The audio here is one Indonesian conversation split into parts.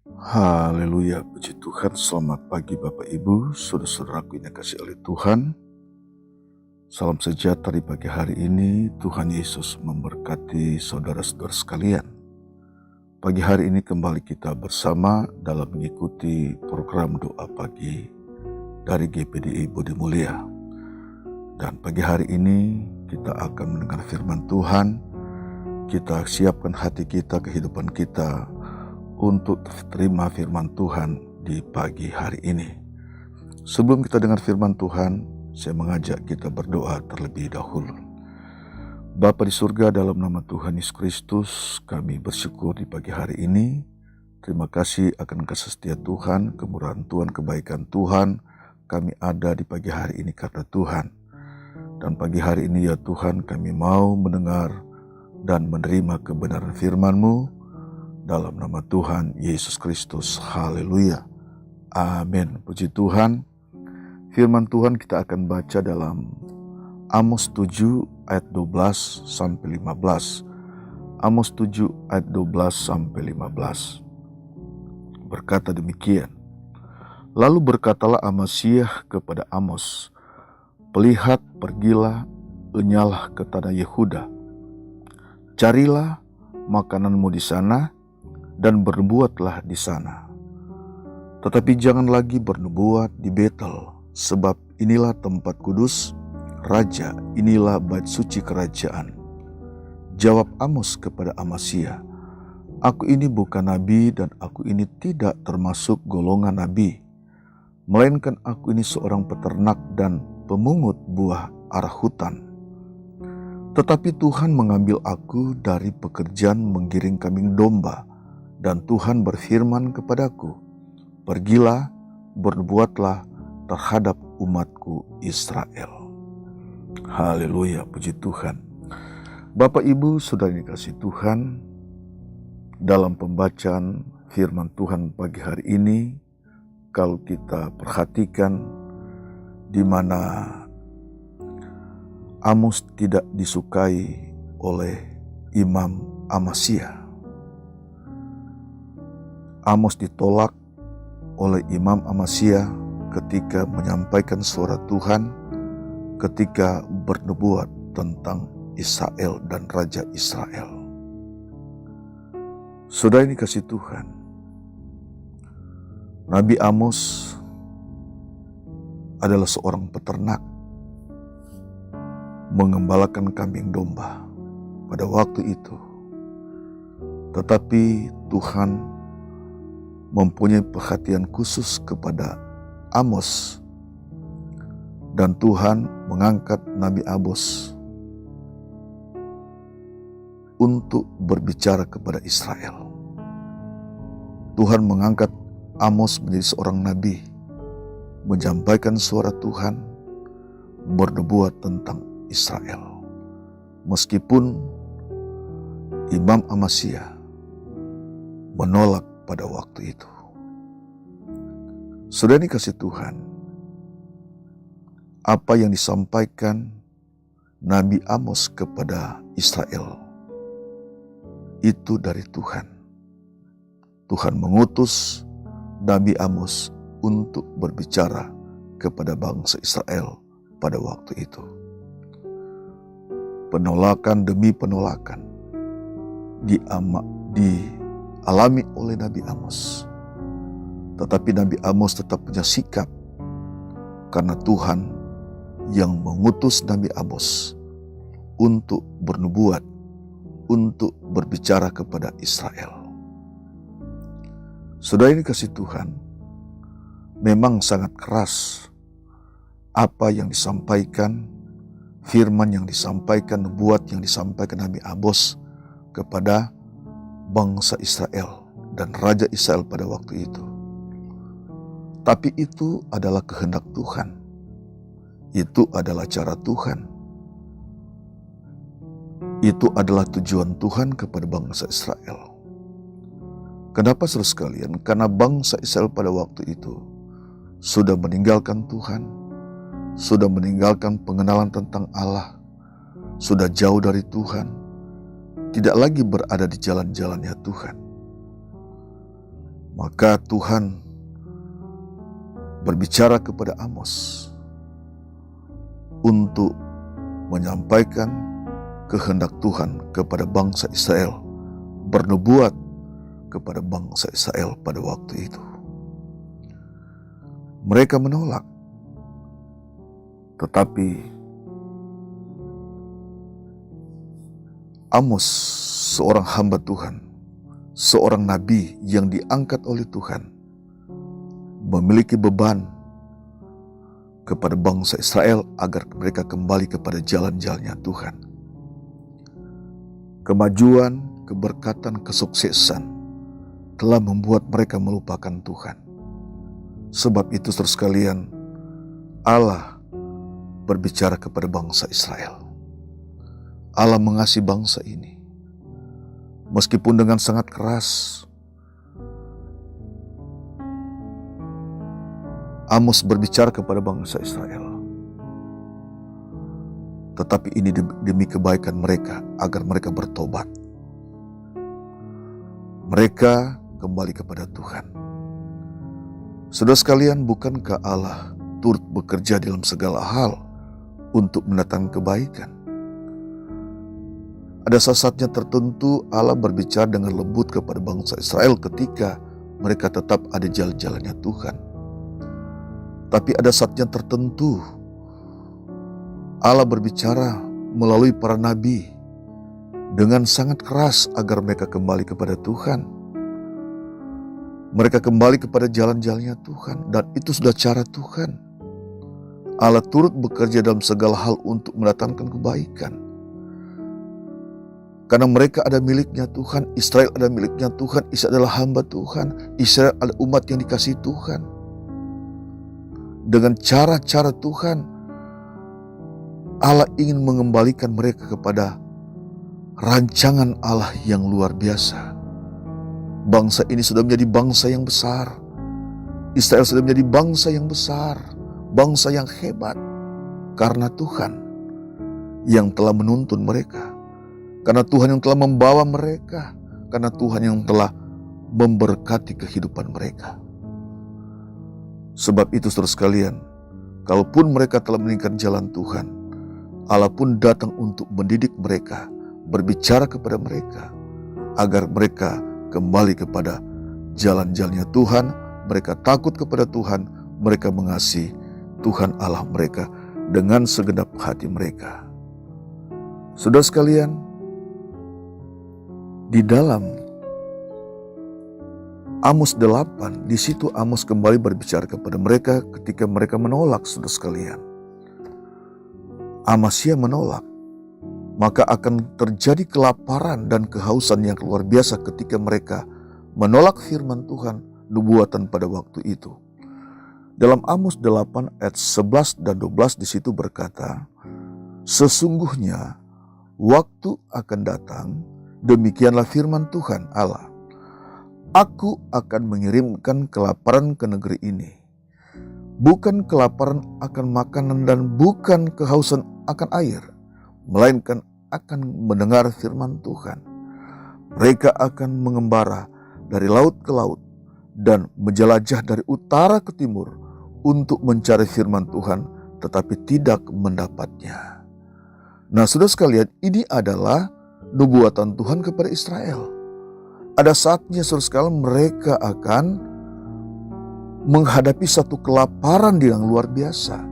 Haleluya, puji Tuhan. Selamat pagi Bapak Ibu, saudara-saudaraku yang dikasihi oleh Tuhan. Salam sejahtera di pagi hari ini. Tuhan Yesus memberkati saudara-saudara sekalian. Pagi hari ini kembali kita bersama dalam mengikuti program doa pagi dari GPDI Budi Mulia. Dan pagi hari ini kita akan mendengar firman Tuhan. Kita siapkan hati kita, kehidupan kita untuk terima firman Tuhan di pagi hari ini. Sebelum kita dengar firman Tuhan, saya mengajak kita berdoa terlebih dahulu. Bapa di surga, dalam nama Tuhan Yesus Kristus, kami bersyukur di pagi hari ini. Terima kasih akan kasih setia Tuhan, kemurahan Tuhan, kebaikan Tuhan. Kami ada di pagi hari ini karena Tuhan. Dan pagi hari ini ya Tuhan, kami mau mendengar dan menerima kebenaran firman-Mu dalam nama Tuhan Yesus Kristus. Haleluya. Amin. Puji Tuhan. Firman Tuhan kita akan baca dalam Amos 7 ayat 12 sampai 15. Amos 7 ayat 12 sampai 15. Berkata demikian. Lalu berkatalah Amasiah kepada Amos, "Pelihat, pergilah, enyalah ke tanah Yehuda. Carilah makananmu di sana dan bernubuatlah di sana. Tetapi jangan lagi bernubuat di Betel, sebab inilah tempat kudus Raja, inilah bait suci kerajaan." Jawab Amos kepada Amasiah, "Aku ini bukan nabi dan aku ini tidak termasuk golongan nabi, melainkan aku ini seorang peternak dan pemungut buah arah hutan. Tetapi Tuhan mengambil aku dari pekerjaan menggiring kambing domba, dan Tuhan berfirman kepadaku, pergilah, bernubuatlah terhadap umatku Israel." Haleluya, puji Tuhan. Bapak Ibu saudara dikasihi Tuhan, dalam pembacaan firman Tuhan pagi hari ini, kalau kita perhatikan di mana Amos tidak disukai oleh Imam Amasiah. Amos ditolak oleh Imam Amasiah ketika menyampaikan suara Tuhan, ketika bernubuat tentang Israel dan Raja Israel. Saudara yang dikasihi Tuhan, Nabi Amos adalah seorang peternak, mengembalakan kambing domba pada waktu itu. Tetapi Tuhan mempunyai perhatian khusus kepada Amos, dan Tuhan mengangkat Nabi Amos untuk berbicara kepada Israel. Tuhan mengangkat Amos menjadi seorang nabi, menyampaikan suara Tuhan, bernubuat tentang Israel. Meskipun Imam Amasiah menolak pada waktu itu. Saudara dikasihi Tuhan, apa yang disampaikan Nabi Amos kepada Israel itu dari Tuhan. Tuhan mengutus Nabi Amos untuk berbicara kepada bangsa Israel pada waktu itu. Penolakan demi penolakan dialami oleh Nabi Amos. Tetapi Nabi Amos tetap punya sikap, karena Tuhan yang mengutus Nabi Amos untuk bernubuat, untuk berbicara kepada Israel. Saudara yang dikasihi Tuhan, memang sangat keras apa yang disampaikan, firman yang disampaikan, nubuat yang disampaikan Nabi Amos kepada bangsa Israel dan Raja Israel pada waktu itu. Tapi itu adalah kehendak Tuhan. Itu adalah cara Tuhan. Itu adalah tujuan Tuhan kepada bangsa Israel. Kenapa saudara sekalian? Karena bangsa Israel pada waktu itu sudah meninggalkan Tuhan, sudah meninggalkan pengenalan tentang Allah, sudah jauh dari Tuhan, tidak lagi berada di jalan-jalannya Tuhan. Maka Tuhan berbicara kepada Amos untuk menyampaikan kehendak Tuhan kepada bangsa Israel, bernubuat kepada bangsa Israel pada waktu itu. Mereka menolak, tetapi Amos, seorang hamba Tuhan, seorang nabi yang diangkat oleh Tuhan, memiliki beban kepada bangsa Israel agar mereka kembali kepada jalan-jalannya Tuhan. Kemajuan, keberkatan, kesuksesan telah membuat mereka melupakan Tuhan. Sebab itu saudara sekalian, Allah berbicara kepada bangsa Israel. Allah mengasihi bangsa ini. Meskipun dengan sangat keras, Amos berbicara kepada bangsa Israel. Tetapi ini demi kebaikan mereka, agar mereka bertobat. Mereka kembali kepada Tuhan. Saudara sekalian, bukankah Allah turut bekerja dalam segala hal untuk mendatangkan kebaikan? Ada saat-saatnya tertentu Allah berbicara dengan lembut kepada bangsa Israel ketika mereka tetap ada jalan-jalannya Tuhan. Tapi ada saatnya tertentu Allah berbicara melalui para nabi dengan sangat keras agar mereka kembali kepada Tuhan. Mereka kembali kepada jalan-jalannya Tuhan, dan itu sudah cara Tuhan. Allah turut bekerja dalam segala hal untuk mendatangkan kebaikan. Karena mereka ada miliknya Tuhan, Israel ada miliknya Tuhan, Israel adalah hamba Tuhan, Israel adalah umat yang dikasihi Tuhan. Dengan cara-cara Tuhan, Allah ingin mengembalikan mereka kepada rancangan Allah yang luar biasa. Bangsa ini sudah menjadi bangsa yang besar. Israel sudah menjadi bangsa yang besar, bangsa yang hebat, karena Tuhan yang telah menuntun mereka, karena Tuhan yang telah membawa mereka, karena Tuhan yang telah memberkati kehidupan mereka. Sebab itu saudara sekalian, kalaupun mereka telah meninggalkan jalan Tuhan, Allah pun datang untuk mendidik mereka, berbicara kepada mereka, agar mereka kembali kepada jalan-jalannya Tuhan. Mereka takut kepada Tuhan, mereka mengasihi Tuhan Allah mereka dengan segenap hati mereka. Saudara sekalian, di dalam Amos 8, di situ Amos kembali berbicara kepada mereka ketika mereka menolak, saudara sekalian. Amasya menolak, maka akan terjadi kelaparan dan kehausan yang luar biasa ketika mereka menolak firman Tuhan, nubuatan pada waktu itu. Dalam Amos 8 ayat 11 dan 12 di situ berkata, sesungguhnya waktu akan datang, demikianlah firman Tuhan Allah, aku akan mengirimkan kelaparan ke negeri ini. Bukan kelaparan akan makanan dan bukan kehausan akan air, melainkan akan mendengar firman Tuhan. Mereka akan mengembara dari laut ke laut dan menjelajah dari utara ke timur untuk mencari firman Tuhan, tetapi tidak mendapatnya. Nah, saudara sekalian, ini adalah nubuatan Tuhan kepada Israel. Ada saatnya saudara sekalian mereka akan menghadapi satu kelaparan yang luar biasa.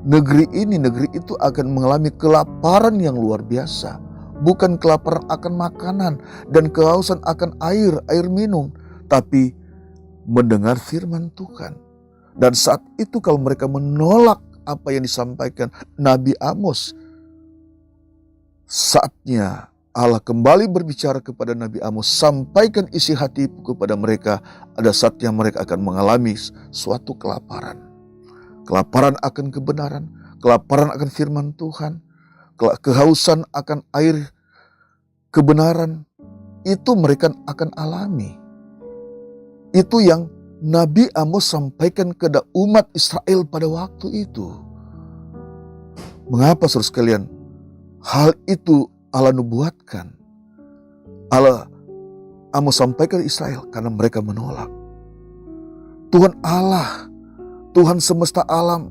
Negeri ini, negeri itu akan mengalami kelaparan yang luar biasa. Bukan kelaparan akan makanan dan kehausan akan air minum, tapi mendengar firman Tuhan. Dan saat itu kalau mereka menolak apa yang disampaikan Nabi Amos, saatnya Allah kembali berbicara kepada Nabi Amos, sampaikan isi hatiku kepada mereka. Ada saatnya mereka akan mengalami suatu kelaparan. Kelaparan akan kebenaran, kelaparan akan firman Tuhan, kehausan akan air kebenaran. Itu mereka akan alami. Itu yang Nabi Amos sampaikan kepada umat Israel pada waktu itu. Mengapa saudara sekalian? Hal itu Allah nubuatkan. Allah Amos sampaikan Israel karena mereka menolak. Tuhan Allah, Tuhan semesta alam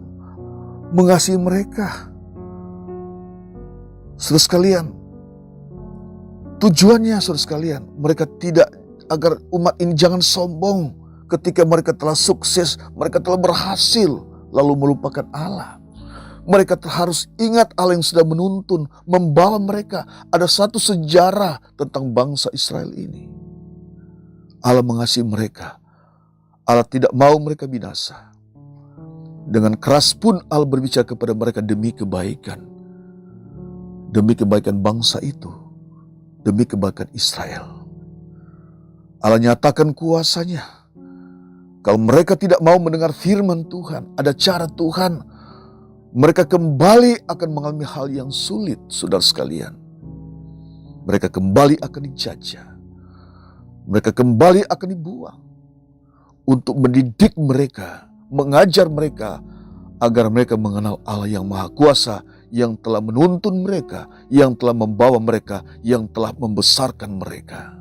mengasihi mereka. Saudara sekalian, tujuannya saudara sekalian, mereka tidak, agar umat ini jangan sombong ketika mereka telah sukses, mereka telah berhasil, lalu melupakan Allah. Mereka harus ingat Allah yang sudah menuntun, membawa mereka. Ada satu sejarah tentang bangsa Israel ini. Allah mengasihi mereka. Allah tidak mau mereka binasa. Dengan keras pun Allah berbicara kepada mereka demi kebaikan. Demi kebaikan bangsa itu. Demi kebaikan Israel. Allah nyatakan kuasanya. Kalau mereka tidak mau mendengar firman Tuhan, ada cara Tuhan, mereka kembali akan mengalami hal yang sulit, saudara sekalian. Mereka kembali akan dijajah. Mereka kembali akan dibuang. Untuk mendidik mereka, mengajar mereka, agar mereka mengenal Allah yang Maha Kuasa, yang telah menuntun mereka, yang telah membawa mereka, yang telah membesarkan mereka.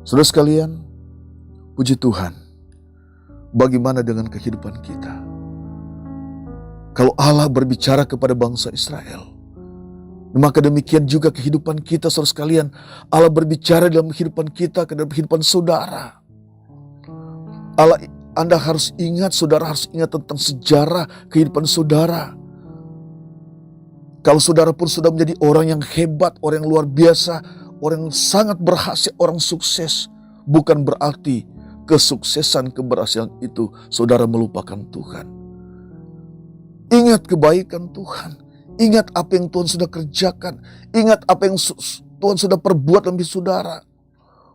Saudara sekalian, puji Tuhan, bagaimana dengan kehidupan kita? Kalau Allah berbicara kepada bangsa Israel, maka demikian juga kehidupan kita, saudara sekalian. Allah berbicara dalam kehidupan kita, dalam kehidupan saudara. Anda harus ingat, saudara harus ingat tentang sejarah kehidupan saudara. Kalau saudara pun sudah menjadi orang yang hebat, orang yang luar biasa, orang yang sangat berhasil, orang sukses, bukan berarti kesuksesan, keberhasilan itu saudara melupakan Tuhan. Ingat kebaikan Tuhan. Ingat apa yang Tuhan sudah kerjakan. Ingat apa yang Tuhan sudah perbuat dalam hidup saudara.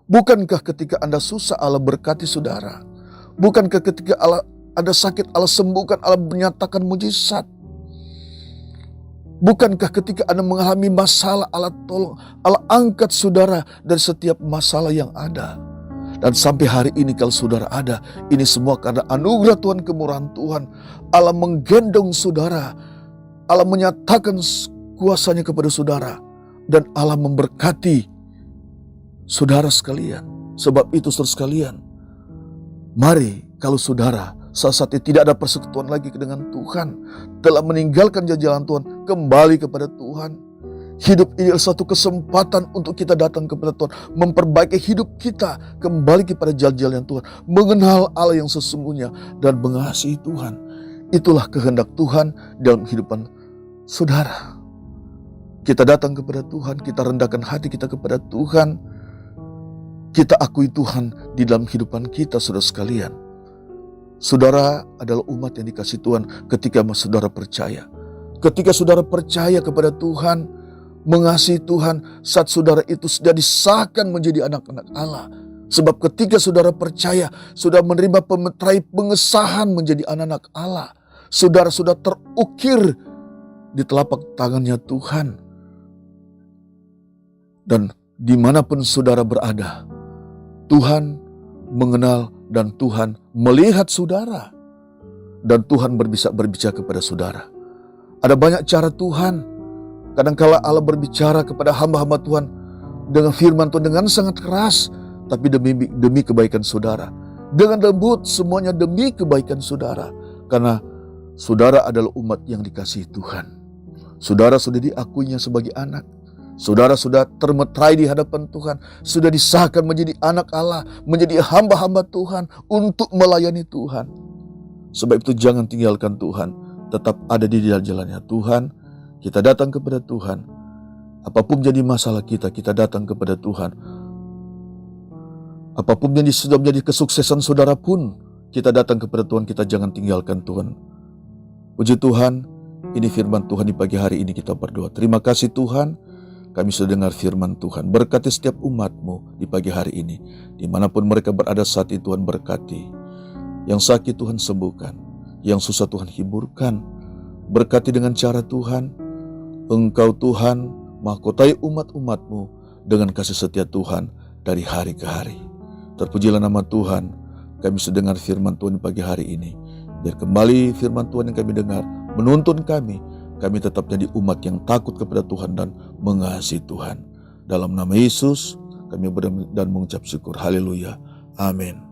Bukankah ketika Anda susah Allah berkati saudara? Bukankah ketika Anda sakit Allah sembuhkan, Allah menyatakan mujizat? Bukankah ketika Anda mengalami masalah Allah tolong, Allah angkat saudara dari setiap masalah yang ada? Dan sampai hari ini kalau saudara ada, ini semua karena anugerah Tuhan, kemurahan Tuhan. Allah menggendong saudara. Allah menyatakan kuasanya kepada saudara. Dan Allah memberkati saudara sekalian. Sebab itu saudara sekalian, mari kalau saudara saat ini tidak ada persekutuan lagi dengan Tuhan, telah meninggalkan jalan Tuhan, kembali kepada Tuhan. Hidup ini adalah suatu kesempatan untuk kita datang kepada Tuhan, memperbaiki hidup kita, kembali kepada jalan-jalan Tuhan, mengenal Allah yang sesungguhnya dan mengasihi Tuhan. Itulah kehendak Tuhan dalam kehidupan saudara. Kita datang kepada Tuhan, kita rendahkan hati kita kepada Tuhan, kita akui Tuhan di dalam kehidupan kita, saudara sekalian. Saudara adalah umat yang dikasihi Tuhan ketika saudara percaya. Ketika saudara percaya kepada Tuhan, mengasihi Tuhan, saat saudara itu sudah disahkan menjadi anak-anak Allah. Sebab ketika saudara percaya, sudah menerima pengesahan menjadi anak-anak Allah. Saudara sudah terukir di telapak tangannya Tuhan. Dan dimanapun saudara berada, Tuhan mengenal dan Tuhan melihat saudara. Dan Tuhan bisa berbicara kepada saudara. Ada banyak cara Tuhan. Kadangkala Allah berbicara kepada hamba-hamba Tuhan dengan firman Tuhan dengan sangat keras, tapi demi kebaikan saudara. Dengan lembut, semuanya demi kebaikan saudara. Karena saudara adalah umat yang dikasihi Tuhan. Saudara sudah diakuinya sebagai anak. Saudara sudah termeterai di hadapan Tuhan. Sudah disahkan menjadi anak Allah, menjadi hamba-hamba Tuhan untuk melayani Tuhan. Sebab itu jangan tinggalkan Tuhan. Tetap ada di jalan-jalannya Tuhan. Kita datang kepada Tuhan. Apapun jadi masalah kita datang kepada Tuhan. Apapun yang sudah menjadi kesuksesan saudara pun, kita datang kepada Tuhan, kita jangan tinggalkan Tuhan. Puji Tuhan, ini firman Tuhan di pagi hari ini kita berdoa. Terima kasih Tuhan, kami sudah dengar firman Tuhan. Berkati setiap umat-Mu di pagi hari ini. Dimanapun mereka berada saat ini Tuhan berkati. Yang sakit Tuhan sembuhkan. Yang susah Tuhan hiburkan. Berkati dengan cara Tuhan. Engkau Tuhan mahkotai umat-umat-Mu dengan kasih setia Tuhan dari hari ke hari. Terpujilah nama Tuhan. Kami sudah dengar firman Tuhan di pagi hari ini. Biar kembali firman Tuhan yang kami dengar menuntun kami tetap jadi umat yang takut kepada Tuhan dan mengasihi Tuhan. Dalam nama Yesus kami berdoa dan mengucap syukur. Haleluya. Amin.